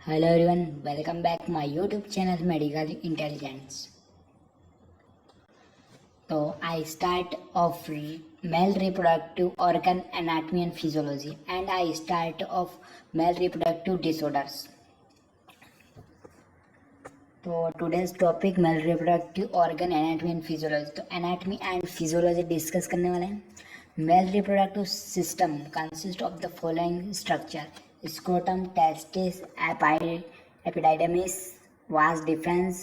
Hello everyone, welcome back my YouTube channel Medical Intelligence. So I start of male reproductive organ anatomy and physiology, and I start of male reproductive disorders. तो today's topic male reproductive organ anatomy and physiology. तो anatomy and physiology discuss करने वाले हैं. Male reproductive system consists of the following structure: scrotum, testis, epididymis, vas deferens,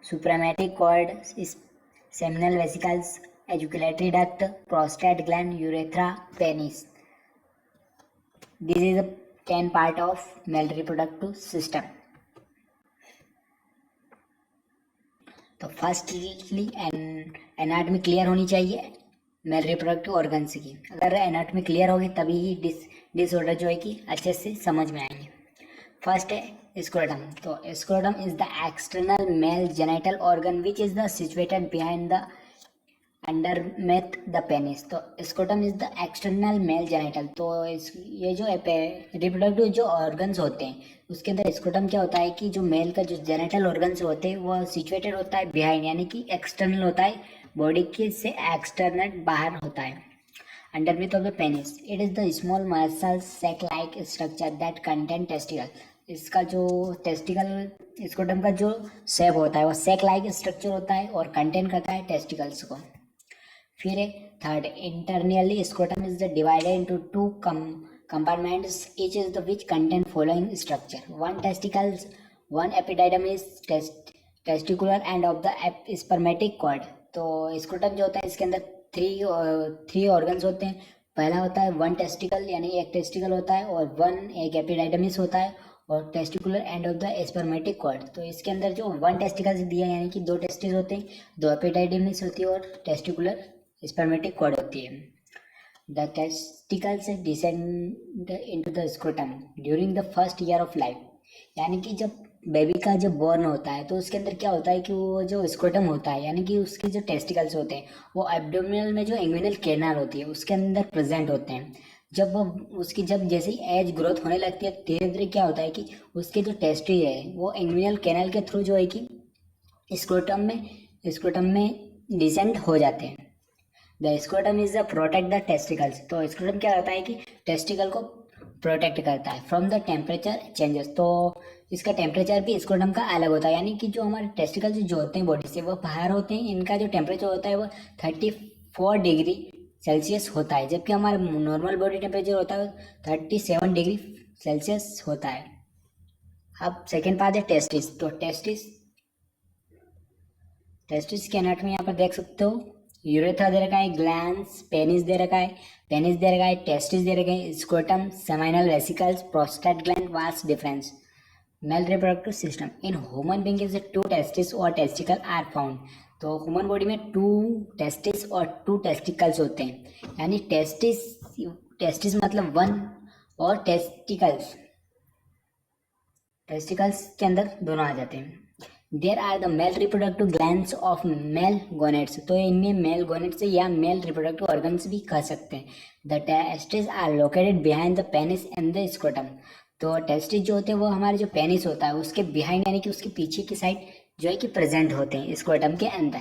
supramatic cord, seminal vesicles, ejaculatory duct, prostate gland, urethra, penis. This is the 10 part of male reproductive system. तो firstly anatomy clear होनी चाहिए mail reproductive organs की. अगर anatomy clear होगी तभी ही disorder जो है कि अच्छे से समझ में आएंगे. फर्स्ट है स्क्रोटम. तो scrotum is the external male genital organ which is the situated behind the underneath the penis. तो scrotum is the external male genital. तो ये जो रिप्रोडक्टिव जो ऑर्गन्स होते हैं उसके अंदर स्क्रोटम क्या होता है कि जो मेल का जो जेनिटल ऑर्गन्स होते हैं वो सिचुएटेड होता है बिहाइंड, यानी कि एक्सटर्नल होता है, बॉडी के से एक्सटर्नल बाहर होता है, underneath of the penis. It is the small muscle sac like structure that contain testicle. इसका जो टेस्टिकल स्क्रोटम का जो शेप होता है वो सैक लाइक स्ट्रक्चर होता है और कंटेन करता है टेस्टिकल्स को. फिर है third, internally scrotum is divided into two compartments, each is the which contain following structure: one testicles, one epididymis, testicular end of the spermatic cord. तो स्क्रोटम जो होता है इसके अंदर थ्री ऑर्गन्स होते हैं. पहला होता है वन टेस्टिकल, यानी एक टेस्टिकल होता है, और एक एपिडाइडमिस होता है, और testicular end of the spermatic cord. तो इसके अंदर जो वन टेस्टिकल्स दिया यानी कि दो टेस्टिस होते हैं, दो एपिडाइडमिस होती है और टेस्टिकुलर स्पर्मेटिक कॉर्ड होती है. The testicles descend into the scrotum during the first year of life. यानी कि जब बेबी का जब बॉर्न होता है तो उसके अंदर क्या होता है कि वो जो स्क्रोटम होता है यानी कि उसके जो टेस्टिकल्स होते हैं वो एब्डोमिनल में जो इंग्विनल कैनाल होती है उसके अंदर प्रेजेंट होते हैं. जब वो उसकी जब जैसे ही एज ग्रोथ होने लगती है धीरे धीरे क्या होता है कि उसके जो टेस्टी है वो इंग्विनल कैनाल के थ्रू जो है कि स्क्रोटम में डिसेंड हो जाते हैं. The scrotum is the protect the testicles. तो स्क्रोटम क्या करता है कि टेस्टिकल को प्रोटेक्ट करता है फ्रॉम द टेम्परेचर चेंजेस. तो इसका टेम्परेचर भी स्क्रोटम का अलग होता है, यानी कि जो हमारे टेस्टिकल्स जो होते हैं बॉडी से वो बाहर होते हैं, इनका जो टेम्परेचर होता है वो 34 डिग्री सेल्सियस होता है, जबकि हमारा नॉर्मल बॉडी टेम्परेचर होता है 37 डिग्री सेल्सियस होता है. अब सेकेंड पार्ट है टेस्टिस. तो टेस्टिस की एनाटॉमी यहाँ पर देख सकते हो. यूरेथ्रा दे रखा है, ग्लैंड्स, पेनिस दे रखा है, टेस्टिस दे रखे हैं, scrotum, seminal vesicles, prostate gland, vas deferens. Male reproductive system. In human being is 2 testis और टेस्टिकल आर फाउंड. तो ह्यूमन बॉडी में 2 टेस्टिस और 2 टेस्टिकल्स होते हैं, यानी टेस्टिस मतलब 1 और टेस्टिकल्स के अंदर दोनों आ जाते हैं. There are the male reproductive glands of male gonads. तो इनमें मेल गोनेट्स या मेल रिप्रोडक्टिव ऑर्गन्स भी कह सकते हैं. The testis are located behind the penis and the scrotum. तो टेस्टिस जो होते हैं वो हमारे जो पेनिस होता है उसके बिहाइंड यानी कि उसके पीछे की साइड जो है कि प्रेजेंट होते हैं स्क्रोटम के अंदर.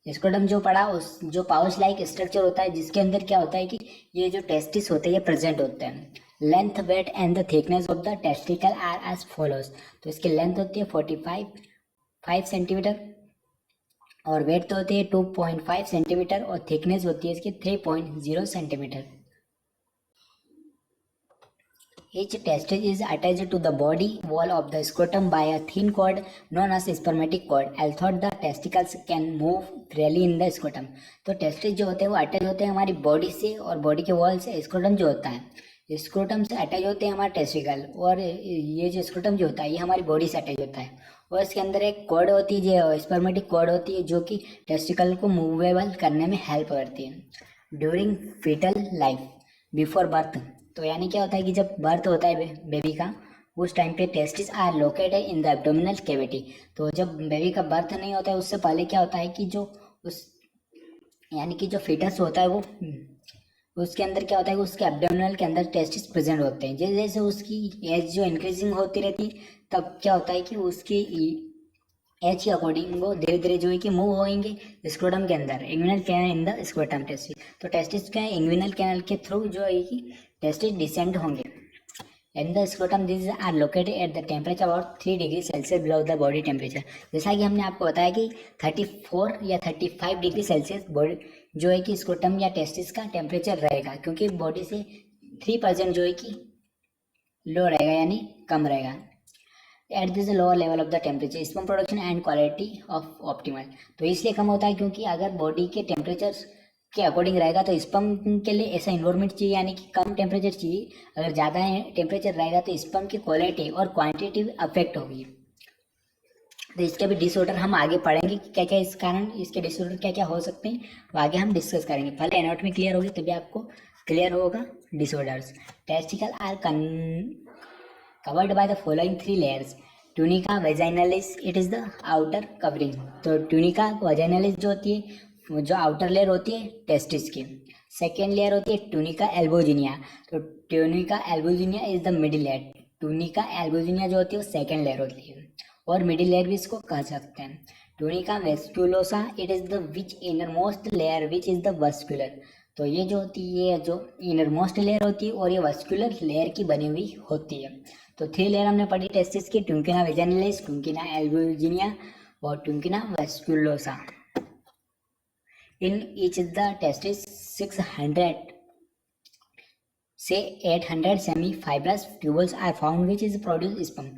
स्क्रोटम जो पड़ा उस जो पाउच लाइक स्ट्रक्चर होता है जिसके अंदर क्या होता है कि ये जो टेस्टिस होते हैं ये प्रेजेंट होते हैं. Length, weight and the thickness of the testicle are as follows. तो इसकी लेंथ होती है 45 सेंटीमीटर और वेट तो होती है 2.5 सेंटीमीटर और थिकनेस होती है इसकी 3.0 centimetre. Each testis is attached to the body wall of the scrotum by a thin cord known as spermatic cord. Although the testicles can move freely in the scrotum. तो testis जो होते हैं वो attach होते हैं हमारी body से और बॉडी के वॉल से. स्क्रोटम जो होता है स्क्रोटम से अटैच होते हैं हमारे टेस्टिकल, और ये जो स्क्रोटम जो होता है ये हमारी बॉडी से अटैच होता है, और इसके अंदर एक कॉर्ड होती है जो स्पर्मेटिक कॉर्ड होती है जो कि टेस्टिकल को मूवेबल करने में हेल्प करती है. During fetal life before birth. तो यानी क्या होता है कि जब बर्थ होता है बेबी का उस टाइम पे testis are located in the abdominal cavity. तो जब बेबी का बर्थ नहीं होता है उससे पहले क्या होता है कि जो उस यानी कि जो फीटस होता है वो उसके अंदर क्या होता है कि उसके एब्डोमिनल के अंदर टेस्टिस प्रेजेंट होते हैं। जैसे जैसे उसकी एज जो इंक्रीजिंग होती रहती है, तब क्या होता है कि उसकी एज के अकॉर्डिंग वो धीरे धीरे जो है कि मूव होंगे स्क्रोटम के अंदर, inguinal canal in the scrotum testis. तो टेस्टिस क्या है, इंग्विनल कैनल के थ्रू जो है कि टेस्टिस डिसेंड होंगे। In the scrotum, these are located at the temperature about 3 degree Celsius below the body temperature। जैसा कि हमने आपको बताया कि 34 या 35 डिग्री सेल्सियस बॉडी जो है कि स्क्रोटम या टेस्टिस का टेम्परेचर रहेगा, क्योंकि बॉडी से 3% जो है कि लो रहेगा यानी कम रहेगा। At this lower level of the temperature sperm production and quality of optimal. तो इसलिए कम होता है क्योंकि अगर बॉडी के टेम्परेचर के अकॉर्डिंग रहेगा तो स्पर्म के लिए ऐसा इन्वायरमेंट चाहिए, यानी कि कम टेम्परेचर चाहिए। अगर ज़्यादा टेम्परेचर रहेगा तो स्पर्म की क्वालिटी और क्वांटिटी अफेक्ट होगी। तो इसके भी डिसऑर्डर हम आगे पढ़ेंगे कि क्या क्या इस कारण इसके डिसऑर्डर क्या क्या हो सकते हैं, वो आगे हम डिस्कस करेंगे। पहले एनाटॉमी क्लियर होगी तभी आपको क्लियर होगा disorders. Testicle are covered by the following 3 layers। tunica vaginalis, it is the outer covering। तो tunica vaginalis जो होती है, जो आउटर लेयर होती है टेस्टिस की। सेकेंड लेयर होती है tunica albuginea। तो tunica albuginea is the middle layer. tunica albuginea जो होती है वो सेकेंड लेयर होती है, और मिडिल लेयर भी इसको कह सकते हैं। tunica vasculosa, it is the which innermost layer which is the vascular। तो ये जो होती है, जो इनरमोस्ट लेयर होती है और ये वस्कुलर लेयर की बनी हुई होती है। तो 3 लेयर हमने पढ़ी टेस्टिस की, ट्यूंकिना वेजाइनलिस, ट्यूंकिना एल्बुजिनिया और tunica vasculosa. In each the testis 600 से 800 semi fibrous tubules are found which is produce sperm.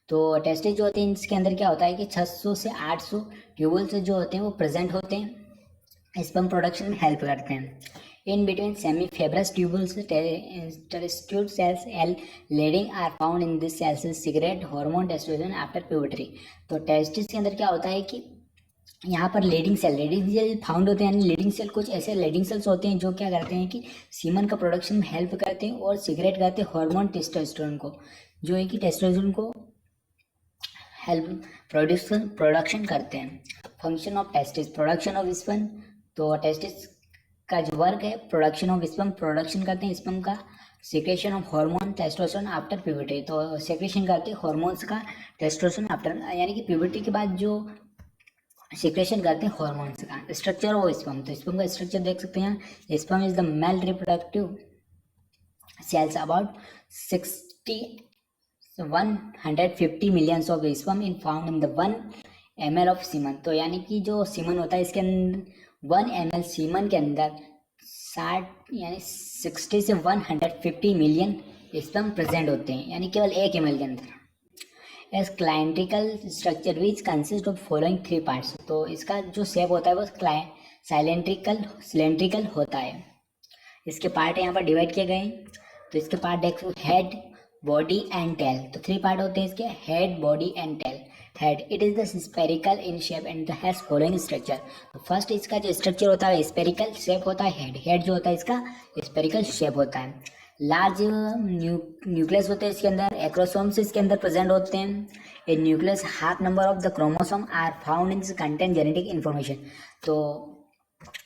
तो टेस्टिस जो होते हैं इसके अंदर क्या होता है कि 600 से 800 ट्यूबल्स जो होते हैं वो प्रेजेंट होते हैं, स्पर्म प्रोडक्शन में हेल्प करते हैं। In between semifibrous tubules, terrestrial cells L leading are found in this cells secrete hormone testosterone after puberty। तो टेस्टिस के अंदर क्या होता है कि यहाँ पर लीडिंग सेल फाउंड होते हैं, यानी लीडिंग सेल कुछ ऐसे लीडिंग सेल्स होते हैं जो क्या करते हैं कि सीमन का प्रोडक्शन में हेल्प करते हैं और सिगरेट करते हैं हार्मोन टेस्टोस्टेरोन को, जो है कि टेस्टोस्टेरोन को हेल्प प्रोडक्शन करते हैं। Function of testis, production of sperm. तो टेस्टिस का जो वर्क है प्रोडक्शन ऑफ स्पर्म, प्रोडक्शन करते हैं स्पर्म का। Secretion of hormone testosterone after puberty, तो सिक्रेशन करते हैं हार्मोन्स का टेस्टोस्टेरोन आफ्टर, यानी कि प्यूबर्टी के बाद जो सिक्रेशन करते हैं हार्मोन्स का। स्ट्रक्चर ऑफ स्पर्म, तो स्पर्म का स्ट्रक्चर देख सकते हैं। Sperm is the male reproductive cells about 150 millions of sperm in found in the 1 ml of semen. तो यानी कि जो सीमन होता है इसके अंदर 1 ml सीमन के अंदर 60 यानी 60 से 150 मिलियन स्पर्म प्रेजेंट होते हैं, यानी केवल 1 ml के अंदर। As cylindrical structure which consist of following 3 parts. तो इसका जो शेप होता है वो सिलेंड्रिकल होता है। इसके पार्ट यहाँ पर डिवाइड किए गए हैं। तो इसके पार्ट देखो, हेड, बॉडी एंड टेल। तो 3 पार्ट होते हैं इसके, head, body and tail. Head, it is the spherical in shape and has following structure. तो फर्स्ट इसका जो स्ट्रक्चर होता है स्पेरिकल शेप होता है हेड। हेड जो होता है इसका स्पेरिकल शेप होता है। लार्ज न्यूक्लियस होते हैं इसके अंदर, एक्रोसोम्स इसके अंदर प्रेजेंट होते हैं। In nucleus half number of the chromosome are found in content genetic information. तो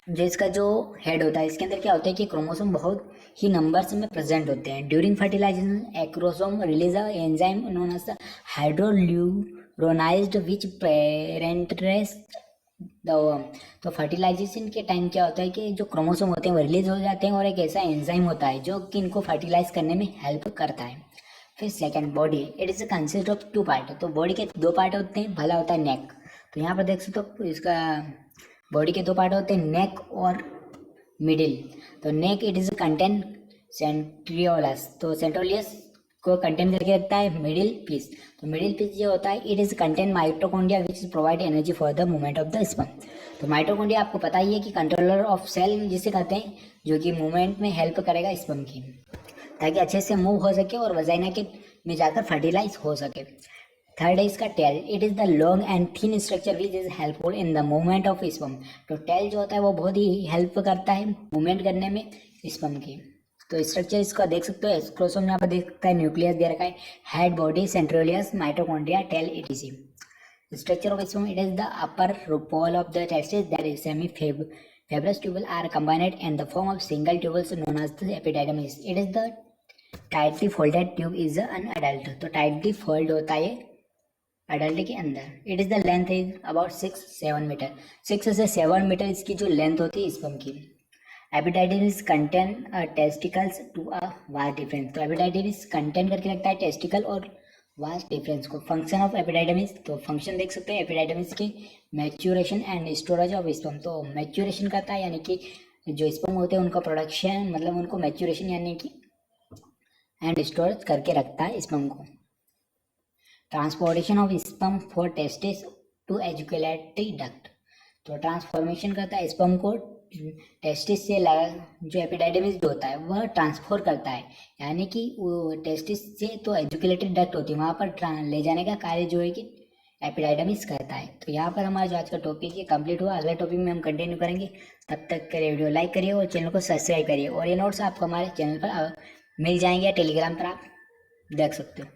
जो इसका जो हेड होता है इसके अंदर क्या होता है कि क्रोमोसोम बहुत ही नंबर्स में प्रेजेंट होते हैं। During fertilization acrosome release a enzyme known as हाइड्रोल्यूरोनाइज्ड विच पेरेंट्रेस द वर्म। तो फर्टिलाइजेशन के टाइम क्या होता है कि जो क्रोमोसोम होते हैं वो रिलीज हो जाते हैं और एक ऐसा एंजाइम होता है जो कि इनको फर्टिलाइज करने में हेल्प करता है। फिर second, body, it is consist of 2 part. तो बॉडी के 2 पार्ट होते हैं, भला होता है नेक। तो यहाँ पर देख सकते हो इसका बॉडी के 2 पार्ट होते हैं, नेक और मिडिल। तो नेक इट इज कंटेन सेंट्रियोलस। तो सेंट्रियोलस को कंटेन करके रखता है मिडिल पीस। तो मिडिल पीस जो होता है it is contain mitochondria which is provide energy for the movement of the sperm. तो माइटोकॉन्ड्रिया आपको पता ही है कि कंट्रोलर ऑफ सेल जिसे कहते हैं, जो कि मूवमेंट में हेल्प करेगा स्पर्म की, ताकि अच्छे से मूव हो सके और वजाइना के में जाकर फर्टिलाइज हो सके। थर्ड है इसका tail, it is the long and thin structure which is helpful in the movement of sperm. तो टेल जो होता है वो बहुत ही हेल्प करता है मूवमेंट करने में स्पर्म की। तो स्ट्रक्चर इसका देख सकते हो, एक्रोसोम यहाँ पर देख सकता है, न्यूक्लियस दे रखा है, head, body, centrioles, mitochondria, tail, etc. Structure of sperm, it is the upper pole of the testis that is semi fibrous tubule are combined in the form of single tubules known as the epididymis. It is the tightly folded tube is an adult. तो tightly fold होता है adult के अंदर. It is the length is about 6-7 metre. 6 से 7 metre इसकी जो length होती है स्पर्म की. Epididymis contain testicles to a vas deferens. तो एपिडाइडिमिस कंटेन करके रखता है टेस्टिकल और वास्ट डिफरेंस को. फंक्शन ऑफ एपिडाइडिमिस, तो फंक्शन देख सकते हैं एपिडाइडिमिस की. Maturation and storage of sperm, तो मैच्योरेशन करता है यानी कि जो स्पर्म होते हैं उनका प्रोडक्शन, मतलब उनको मैच्योरेशन यानी कि एंड स्टोरेज करके रखता है स्पर्म को. Transportation of sperm for testis to ejaculatory duct, तो ट्रांसफॉर्मेशन करता है स्पर्म को टेस्टिस से जो एपिडाइडिमिस जो होता है वह ट्रांसफर करता है, यानी कि वो टेस्टिस से तो एजुकेलेटरी डक्ट होती है वहाँ पर ले जाने का कार्य जो है कि एपिडाइडिमिस करता है. तो यहाँ पर हमारा जो आज का टॉपिक है कंप्लीट हुआ. अगले टॉपिक में हम कंटिन्यू करेंगे. तब तक के लिए वीडियो लाइक करिए और चैनल को सब्सक्राइब करिए. और ये नोट्स आपको हमारे चैनल पर मिल जाएंगे या टेलीग्राम पर आप देख सकते हो.